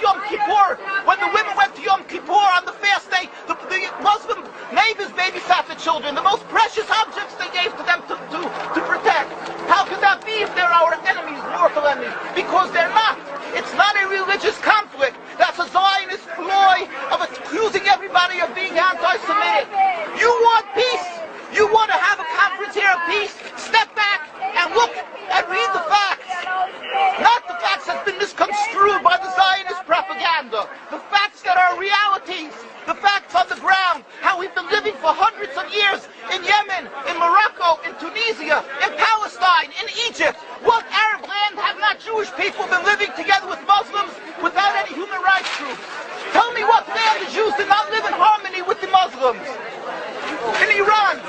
Yom Kippur, when the women went to Yom Kippur on the fast day, the Muslim neighbors babysat the children, the most precious objects they gave to them to protect. How could that be if they're our enemies, mortal enemies? Because they're not. It's not a religious conflict. That's a Zionist ploy of accusing everybody of being anti-Semitic. You want peace? You want to have a conference here of peace? Step back and look and read the facts. Not the facts that's been misconstrued by the Zionist propaganda. The facts that are realities. The facts on the ground. How we've been living for hundreds of years in Yemen, in Morocco, in Tunisia, in Palestine, in Egypt. What Arab land have not Jewish people been living together with Muslims without any human rights groups? Tell me what land the Jews did not live in harmony with the Muslims. In Iran,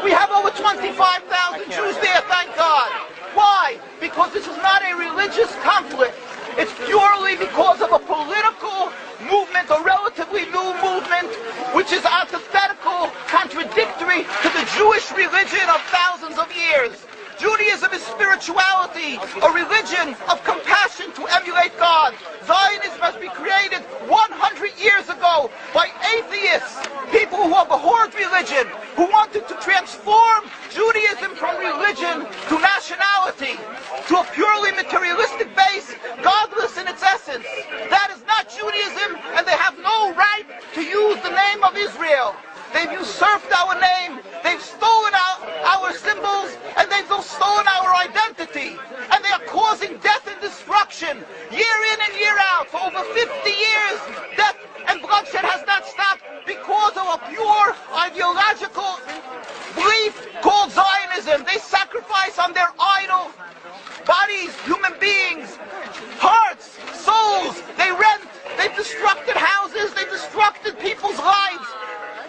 we have over 25,000 Jews there, thank God. Why? Because this is not a religious conflict. It's purely because of a political movement, a relatively new movement, which is antithetical, contradictory to the Jewish religion of thousands of years. Judaism is spirituality, a religion of compassion to emulate God. Zionism must be created 100 years ago by atheists, people who have abhorred religion, who wanted to transform Judaism from religion to nationality, to a purely materialistic base, godless in its essence. That is not Judaism, and they have no right to use the name of Israel. They've usurped our name, they've stolen our symbols, and they've stolen our identity. And they are causing death and destruction, year in and year out. For over 50 years, death and bloodshed has not stopped because of a pure ideological belief called Zionism. They sacrifice on their idol bodies, human beings, hearts, souls. They rent, they've destructed houses, they've destructed people's lives.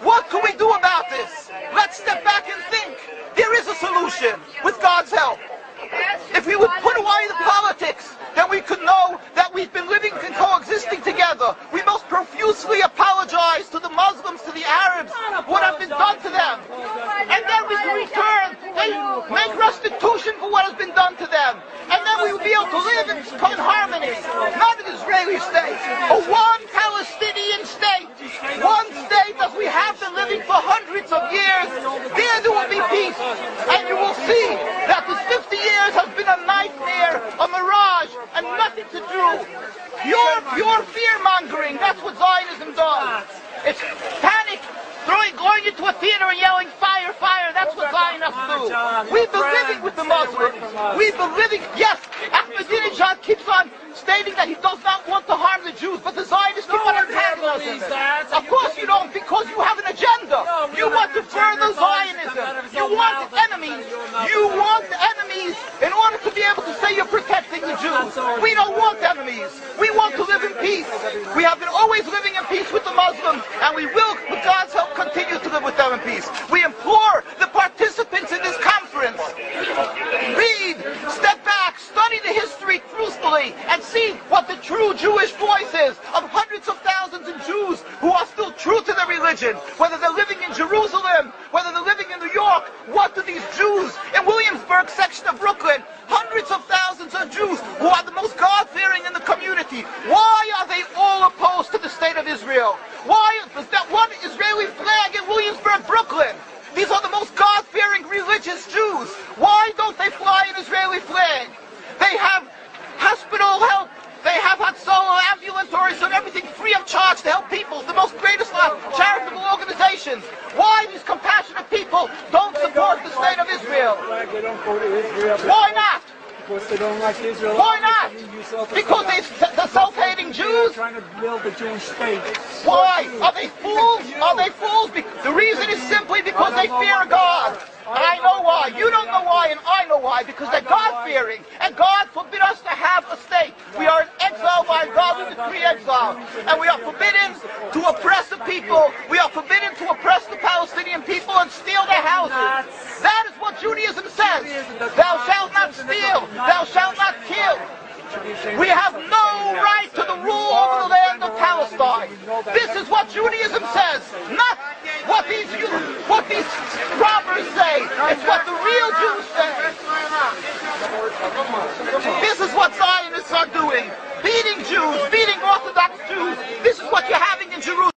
What can we do about this? Let's step back and think. There is a solution with God's help. If we would put away the politics, then we could know that we've been living and coexisting together. We most profusely apologize to the Muslims, to the Arabs, what has been done to them. And then we can return and make restitution for what has been done to them. And then we will be able to live in harmony. Not an Israeli state, a one Palestinian state. One state as we have been living for hundreds of years. There will be peace. And you will see that this 50 years has been a nightmare, a mirage, and nothing to do. Pure fear-mongering, that's what Zionism does. It's panic, going into a theater and yelling, fire, fire, that's what Zionists do. We've been living with the Muslims. We've been living, yes, Ahmadinejad keeps on stating that he does not want to harm the Jews, but the Zionists keep on antagonizing him. Of course you don't, because you have an agenda. You want to further Zionism. You want enemies. You want enemies in order to be able to say you're protecting the Jews. We don't want enemies. We want to live in peace. We have been always living in peace with the Muslims, and we will, with God's help, continue to live with them in peace. We implore the participants in this conference, read, step back, study the history truthfully, and see what the true Jewish voice is of hundreds of thousands of Jews who are still true to their religion, whether they're living in Jerusalem, whether they're living in New York. What do these Jews in Williamsburg section of Brooklyn, hundreds of thousands of Jews who are the most God-fearing in the community, why are they all opposed to the state of Israel? Why is that one Israeli flag in Williamsburg, Brooklyn? These are the most God-fearing religious Jews. Why don't they fly an Israeli flag? They have hospital help. They have Hatzolah, ambulatories, and everything free of charge to help people. The most greatest charitable organizations. Why these compassionate people don't support the state of Israel? They don't go to Israel. Why not? Because they don't like Israel. Why not? Because the self-hating Jews? Trying to build the Jewish state. Why? Are they fools? Are they fools? The reason is simply because they fear God. And I know why. You don't know why, and I know why. Because they're God-fearing. And God forbid us to have a state. We are in exile by God. We decree exile. And we are forbidden to oppress the people. We are forbidden to oppress the Palestinian people and steal their houses. That is what Judaism says. Thou shalt not steal. Thou shalt not kill. We have no right to the rule over the land of Palestine. This is what Judaism says, not what these robbers say. It's what the real Jews say. This is what Zion